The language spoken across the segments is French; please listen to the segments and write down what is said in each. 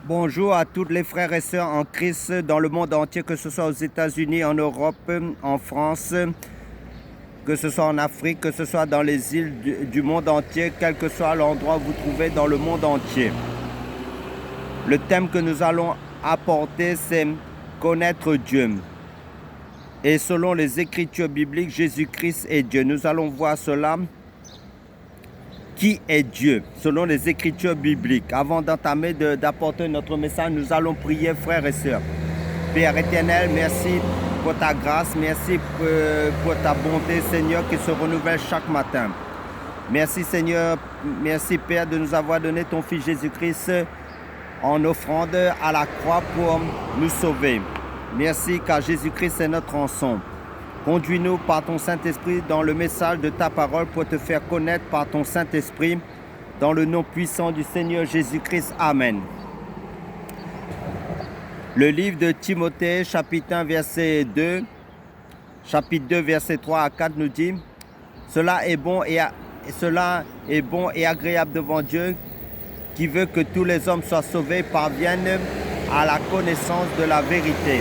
Bonjour à tous les frères et sœurs en Christ dans le monde entier, que ce soit aux États-Unis, en Europe, en France, que ce soit en Afrique, que ce soit dans les îles du monde entier, quel que soit l'endroit où vous trouvez dans le monde entier. Le thème que nous allons apporter, c'est connaître Dieu. Et selon les Écritures bibliques, Jésus-Christ est Dieu. Nous allons voir cela. Qui est Dieu, selon les Écritures bibliques. Avant d'entamer, d'apporter notre message, nous allons prier, frères et sœurs. Père éternel, merci pour ta grâce, merci pour ta bonté, Seigneur, qui se renouvelle chaque matin. Merci, Seigneur, merci, Père, de nous avoir donné ton Fils Jésus-Christ en offrande à la croix pour nous sauver. Merci, car Jésus-Christ est notre rançon. Conduis-nous par ton Saint-Esprit dans le message de ta parole pour te faire connaître par ton Saint-Esprit dans le nom puissant du Seigneur Jésus-Christ. Amen. Le livre de Timothée, chapitre 1, verset 2, chapitre 2, verset 3 à 4 nous dit « Cela est bon et agréable devant Dieu, qui veut que tous les hommes soient sauvés, parviennent à la connaissance de la vérité. »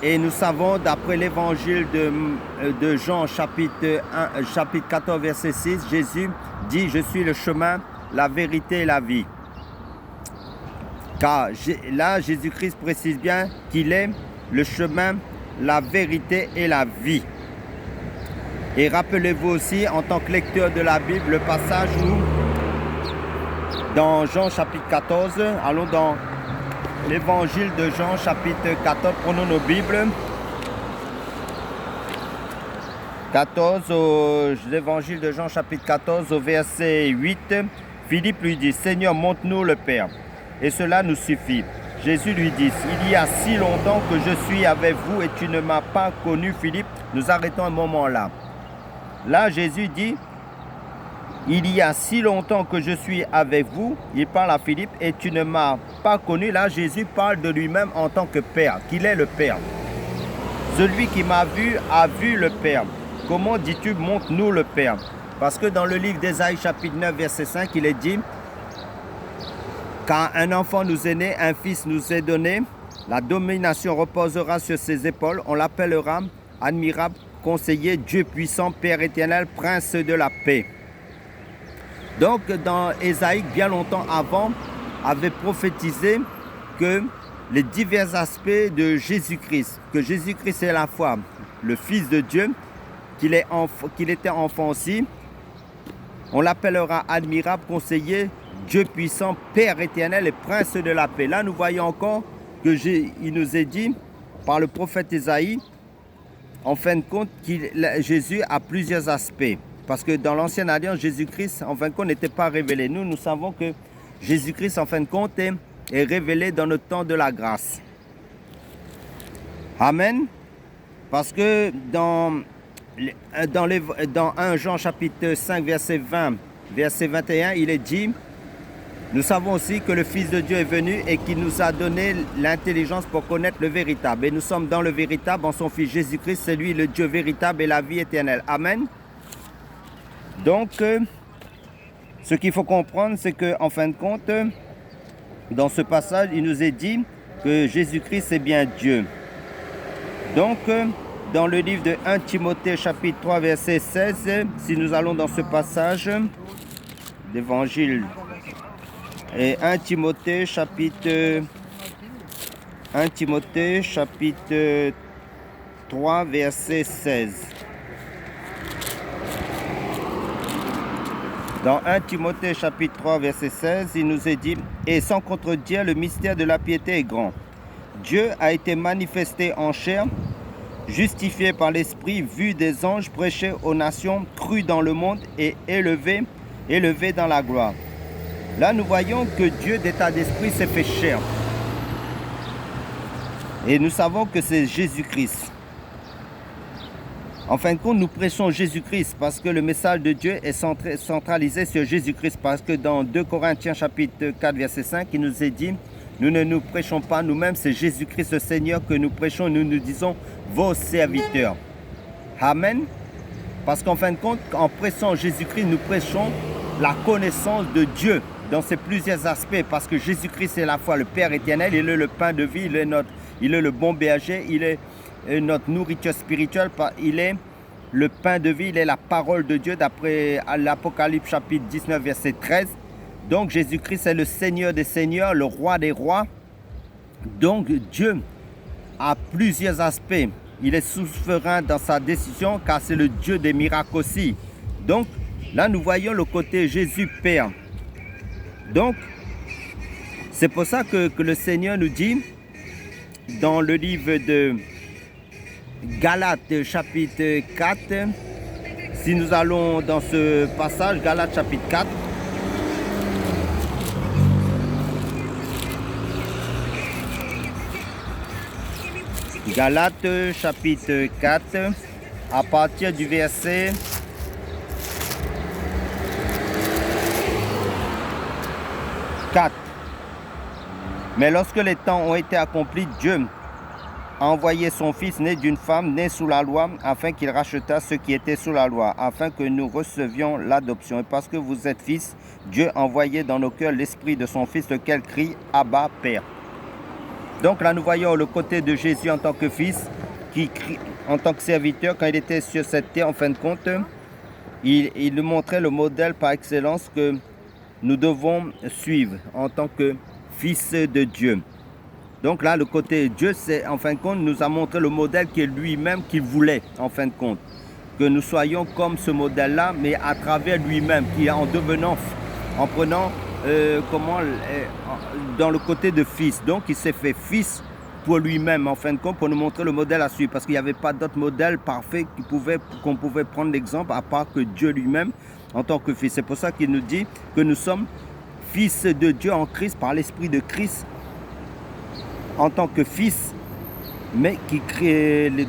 Et nous savons, d'après l'évangile de Jean, chapitre 14, verset 6, Jésus dit « Je suis le chemin, la vérité et la vie ». Car là, Jésus-Christ précise bien qu'il est le chemin, la vérité et la vie. Et rappelez-vous aussi, en tant que lecteur de la Bible, le passage où, dans Jean, chapitre 14, allons dans l'évangile de Jean, chapitre 14, prenons nos Bibles. 14, l'évangile de Jean, chapitre 14, au verset 8. Philippe lui dit, « Seigneur, montre-nous le Père, et cela nous suffit. » Jésus lui dit, « Il y a si longtemps que je suis avec vous et tu ne m'as pas connu, Philippe. » Nous arrêtons un moment là. Là, Jésus dit, il y a si longtemps que je suis avec vous, il parle à Philippe, et tu ne m'as pas connu. Là, Jésus parle de lui-même en tant que Père, qu'il est le Père. Celui qui m'a vu a vu le Père. Comment dis-tu, montre-nous le Père? Parce que dans le livre d'Ésaïe, chapitre 9, verset 5, il est dit, quand un enfant nous est né, un fils nous est donné, la domination reposera sur ses épaules, on l'appellera admirable, conseiller, Dieu puissant, Père éternel, prince de la paix. Donc, dans Ésaïe, bien longtemps avant, avait prophétisé que les divers aspects de Jésus-Christ, que Jésus-Christ est à la fois le Fils de Dieu, qu'il était enfant aussi, on l'appellera admirable, conseiller, Dieu puissant, Père éternel et prince de la paix. Là, nous voyons encore que il nous est dit par le prophète Ésaïe, en fin de compte, que Jésus a plusieurs aspects. Parce que dans l'Ancienne Alliance, Jésus-Christ, en fin de compte, n'était pas révélé. Nous savons que Jésus-Christ, en fin de compte, est révélé dans le temps de la grâce. Amen. Parce que dans 1 Jean chapitre 5, verset 20, verset 21, il est dit, nous savons aussi que le Fils de Dieu est venu et qu'il nous a donné l'intelligence pour connaître le véritable. Et nous sommes dans le véritable, en son Fils Jésus-Christ, c'est lui le Dieu véritable et la vie éternelle. Amen. Donc, ce qu'il faut comprendre, c'est qu'en fin de compte, dans ce passage, il nous est dit que Jésus-Christ est bien Dieu. Donc, dans le livre de 1 Timothée, chapitre 3, verset 16, si nous allons dans ce passage d'évangile, et 1 Timothée, chapitre 3, verset 16. Dans 1 Timothée chapitre 3 verset 16, il nous est dit « Et sans contredire, le mystère de la piété est grand. Dieu a été manifesté en chair, justifié par l'Esprit, vu des anges, prêché aux nations, cru dans le monde et élevé dans la gloire. » Là, nous voyons que Dieu d'état d'esprit s'est fait chair. Et nous savons que c'est Jésus-Christ. En fin de compte, nous prêchons Jésus-Christ parce que le message de Dieu est centralisé sur Jésus-Christ. Parce que dans 2 Corinthiens chapitre 4 verset 5, il nous est dit, nous ne nous prêchons pas nous-mêmes, c'est Jésus-Christ le Seigneur que nous prêchons, nous nous disons vos serviteurs. Amen. Parce qu'en fin de compte, en prêchant Jésus-Christ, nous prêchons la connaissance de Dieu dans ses plusieurs aspects, parce que Jésus-Christ est à la fois le Père éternel, il est le pain de vie, il est le bon berger, il est notre nourriture spirituelle, il est le pain de vie, il est la parole de Dieu d'après l'Apocalypse chapitre 19 verset 13. Donc Jésus-Christ est le Seigneur des seigneurs, le roi des rois. Donc Dieu a plusieurs aspects. Il est souverain dans sa décision car c'est le Dieu des miracles aussi. Donc là nous voyons le côté Jésus Père. Donc c'est pour ça que le Seigneur nous dit dans le livre de Galates chapitre 4, si nous allons dans ce passage, Galates chapitre 4, Galates chapitre 4, à partir du verset 4. Mais lorsque les temps ont été accomplis, Dieu a envoyé son Fils né d'une femme, né sous la loi, afin qu'il rachetât ceux qui étaient sous la loi, afin que nous recevions l'adoption. Et parce que vous êtes fils, Dieu a envoyé dans nos cœurs l'esprit de son Fils, lequel crie « Abba, Père ». Donc là, nous voyons le côté de Jésus en tant que fils, qui crie, en tant que serviteur, quand il était sur cette terre, en fin de compte, il nous montrait le modèle par excellence que nous devons suivre en tant que fils de Dieu. Donc là, le côté Dieu, c'est en fin de compte, nous a montré le modèle qui est lui-même qu'il voulait, en fin de compte. Que nous soyons comme ce modèle-là, mais à travers lui-même, qui est en devenant, en prenant, dans le côté de fils. Donc, il s'est fait fils pour lui-même, en fin de compte, pour nous montrer le modèle à suivre. Parce qu'il n'y avait pas d'autre modèle parfait qu'on pouvait prendre l'exemple, à part que Dieu lui-même, en tant que fils. C'est pour ça qu'il nous dit que nous sommes fils de Dieu en Christ, par l'Esprit de Christ, en tant que fils, mais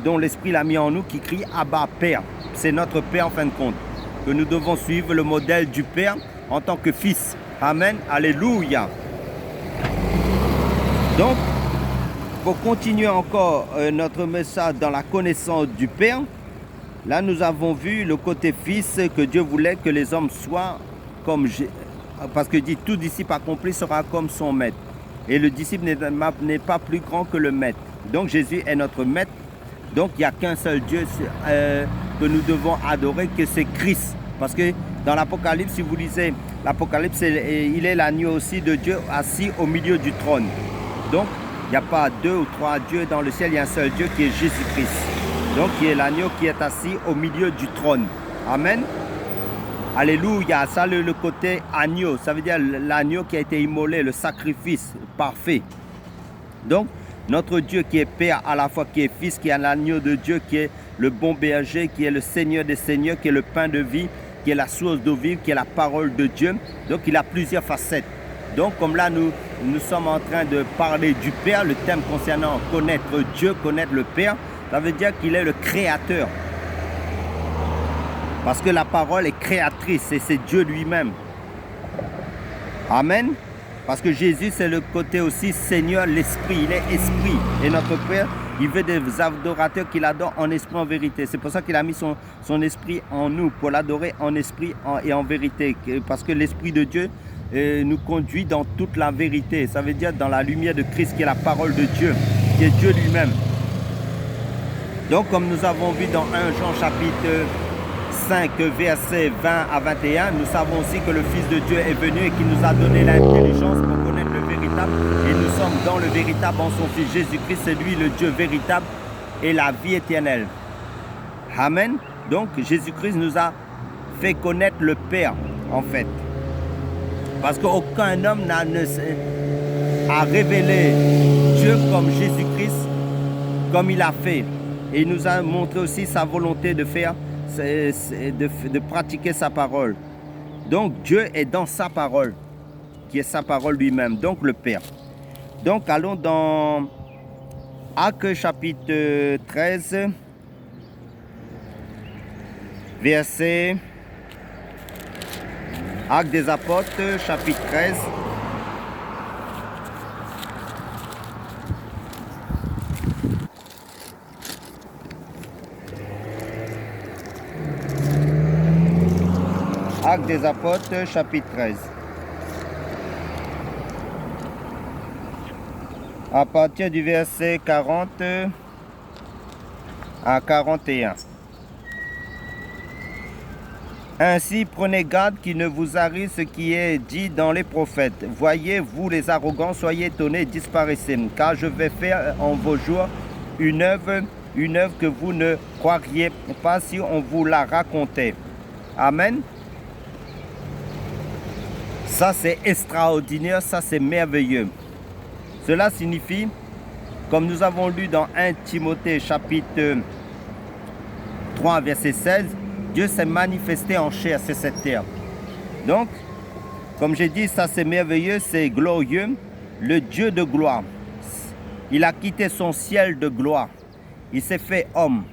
dont l'Esprit l'a mis en nous, qui crie Abba, Père. C'est notre Père en fin de compte, que nous devons suivre le modèle du Père en tant que fils. Amen, alléluia. Donc, pour continuer encore notre message dans la connaissance du Père, là nous avons vu le côté fils, que Dieu voulait que les hommes soient comme parce que dit tout disciple accompli sera comme son maître. Et le disciple n'est pas plus grand que le maître. Donc Jésus est notre maître. Donc il n'y a qu'un seul Dieu que nous devons adorer, que c'est Christ. Parce que dans l'Apocalypse, si vous lisez l'Apocalypse, il est l'agneau aussi de Dieu assis au milieu du trône. Donc il n'y a pas deux ou trois dieux dans le ciel, il y a un seul Dieu qui est Jésus-Christ. Donc qui est l'agneau qui est assis au milieu du trône. Amen. Alléluia, ça le côté agneau, ça veut dire l'agneau qui a été immolé, le sacrifice parfait. Donc, notre Dieu qui est Père à la fois, qui est Fils, qui est l'agneau de Dieu, qui est le bon berger, qui est le Seigneur des seigneurs, qui est le pain de vie, qui est la source d'eau vive, qui est la parole de Dieu. Donc, il a plusieurs facettes. Donc, comme là, nous sommes en train de parler du Père, le thème concernant connaître Dieu, connaître le Père, ça veut dire qu'il est le Créateur. Parce que la parole est créatrice et c'est Dieu lui-même. Amen. Parce que Jésus, c'est le côté aussi Seigneur, l'Esprit. Il est Esprit. Et notre Père, il veut des adorateurs qui l'adorent en esprit, en vérité. C'est pour ça qu'il a mis son Esprit en nous, pour l'adorer en esprit et en vérité. Parce que l'Esprit de Dieu nous conduit dans toute la vérité. Ça veut dire dans la lumière de Christ, qui est la parole de Dieu, qui est Dieu lui-même. Donc, comme nous avons vu dans 1 Jean chapitre 5, versets 20 à 21, nous savons aussi que le Fils de Dieu est venu et qu'il nous a donné l'intelligence pour connaître le véritable. Et nous sommes dans le véritable en son Fils Jésus-Christ, c'est lui le Dieu véritable et la vie éternelle. Amen. Donc Jésus-Christ nous a fait connaître le Père, en fait. Parce qu'aucun homme n'a révélé Dieu comme Jésus-Christ, comme il a fait. Et il nous a montré aussi sa volonté de faire, de pratiquer sa parole. Donc Dieu est dans sa parole, qui est sa parole lui-même, donc le Père. Donc allons dans Actes chapitre 13, verset... Actes des Apôtres, chapitre 13. Actes des Apôtres, chapitre 13. À partir du verset 40 à 41. Ainsi, prenez garde qu'il ne vous arrive ce qui est dit dans les prophètes. Voyez, vous les arrogants, soyez étonnés et disparaissez, car je vais faire en vos jours une œuvre que vous ne croiriez pas si on vous la racontait. Amen. Ça, c'est extraordinaire, ça, c'est merveilleux. Cela signifie, comme nous avons lu dans 1 Timothée chapitre 3, verset 16, Dieu s'est manifesté en chair sur cette terre. Donc, comme j'ai dit, ça c'est merveilleux, c'est glorieux. Le Dieu de gloire, il a quitté son ciel de gloire. Il s'est fait homme.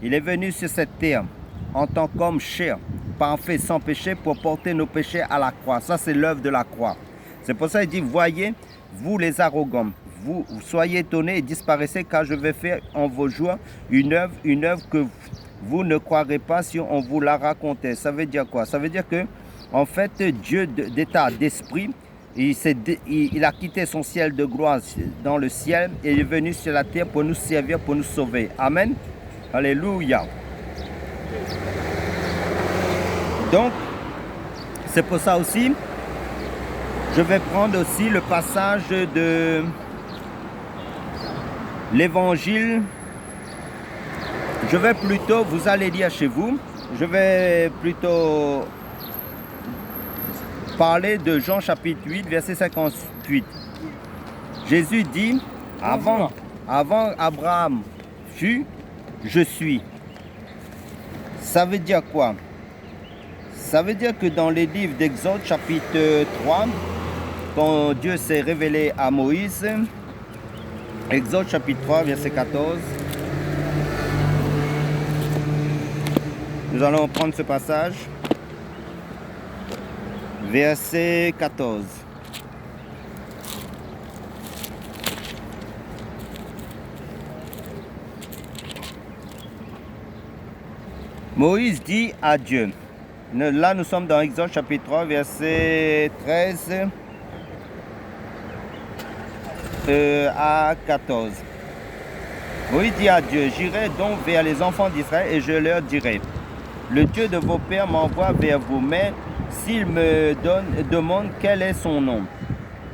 Il est venu sur cette terre en tant qu'homme chair, parfait, sans péché, pour porter nos péchés à la croix. Ça, c'est l'œuvre de la croix. C'est pour ça qu'il dit, voyez, vous les arrogants, vous soyez étonnés et disparaissez, car je vais faire en vos jours une œuvre que vous ne croirez pas si on vous la racontait. Ça veut dire quoi? Ça veut dire que, en fait, Dieu d'état d'esprit, il a quitté son ciel de gloire dans le ciel et il est venu sur la terre pour nous servir, pour nous sauver. Amen. Alléluia. Donc, c'est pour ça aussi, je vais prendre aussi le passage de l'évangile. Je vais plutôt, vous allez lire chez vous, je vais plutôt parler de Jean chapitre 8, verset 58. Jésus dit, avant Abraham fut, je suis. Ça veut dire quoi? Ça veut dire que dans les livres d'Exode chapitre 3, quand Dieu s'est révélé à Moïse, Exode chapitre 3, verset 14, nous allons prendre ce passage, verset 14. Moïse dit à Dieu, là nous sommes dans Exode chapitre 3, verset 13 à 14. Moïse dit à Dieu, j'irai donc vers les enfants d'Israël et je leur dirai, le Dieu de vos pères m'envoie vers vous, mais s'il me demande quel est son nom,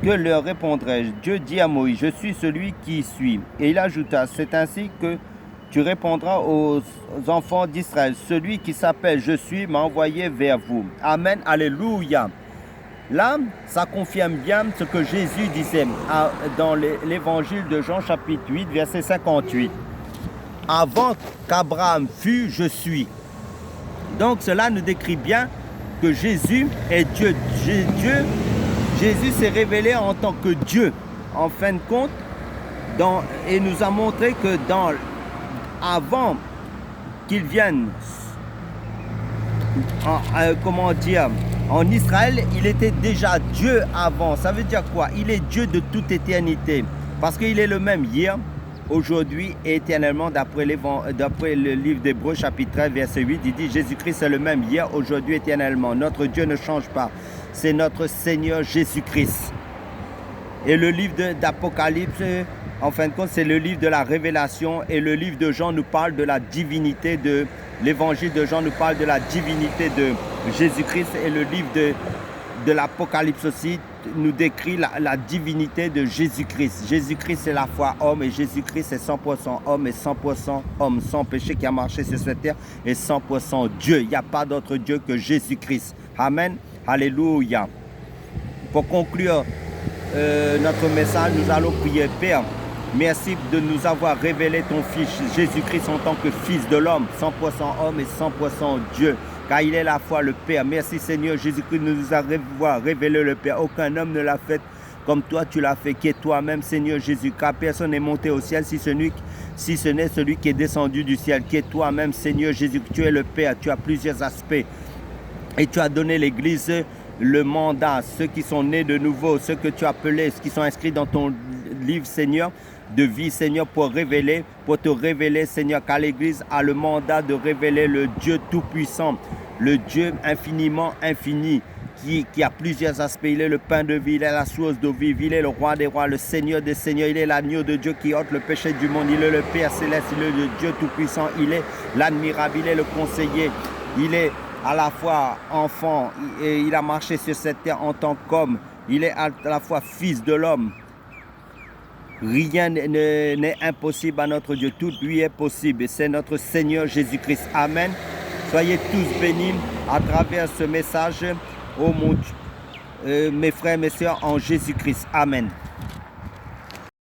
que leur répondrai-je? Dieu dit à Moïse, je suis celui qui suis. Et il ajouta, c'est ainsi que tu répondras aux enfants d'Israël, celui qui s'appelle je suis m'a envoyé vers vous. Amen, alléluia. Là, ça confirme bien ce que Jésus disait dans l'évangile de Jean chapitre 8, verset 58. Avant qu'Abraham fût, je suis. Donc cela nous décrit bien que Jésus est Dieu. Jésus s'est révélé en tant que Dieu. En fin de compte, et nous a montré que avant qu'il vienne, en Israël, il était déjà Dieu avant. Ça veut dire quoi? Il est Dieu de toute éternité. Parce qu'il est le même hier, aujourd'hui et éternellement, d'après le livre d'Hébreux chapitre 13 verset 8, il dit Jésus-Christ est le même hier, aujourd'hui, éternellement. Notre Dieu ne change pas. C'est notre Seigneur Jésus-Christ. Et le livre d'Apocalypse, en fin de compte, c'est le livre de la révélation. Et le livre de Jean nous parle de la divinité de... L'évangile de Jean nous parle de la divinité de Jésus-Christ. Et le livre de l'Apocalypse aussi nous décrit la divinité de Jésus-Christ. Jésus-Christ c'est la fois homme et Jésus-Christ est 100% homme et 100% homme sans péché qui a marché sur cette terre et 100% Dieu. Il n'y a pas d'autre Dieu que Jésus-Christ. Amen. Alléluia. Pour conclure notre message, nous allons prier. Père, merci de nous avoir révélé ton Fils Jésus-Christ en tant que Fils de l'homme, 100% homme et 100% Dieu. Car il est la foi le Père. Merci Seigneur Jésus-Christ de nous avoir révélé le Père. Aucun homme ne l'a fait comme toi tu l'as fait, qui est toi-même Seigneur Jésus. Car personne n'est monté au ciel si ce n'est celui qui est descendu du ciel, qui est toi-même Seigneur Jésus. Tu es le Père, tu as plusieurs aspects. Et tu as donné l'Église le mandat, ceux qui sont nés de nouveau, ceux que tu as appelés, ceux qui sont inscrits dans ton livre Seigneur, de vie, Seigneur, pour te révéler, Seigneur, car l'Église a le mandat de révéler le Dieu Tout-Puissant, le Dieu infiniment infini, qui a plusieurs aspects. Il est le pain de vie, il est la source d'eau vive, il est le roi des rois, le Seigneur des seigneurs, il est l'agneau de Dieu qui ôte le péché du monde, il est le Père céleste, il est le Dieu tout-puissant, il est l'admirable, il est le conseiller, il est à la fois enfant, et il a marché sur cette terre en tant qu'homme, il est à la fois fils de l'homme. Rien n'est impossible à notre Dieu, tout lui est possible, et c'est notre Seigneur Jésus-Christ. Amen. Soyez tous bénis à travers ce message, oh mon Dieu, mes frères et mes sœurs, en Jésus-Christ. Amen.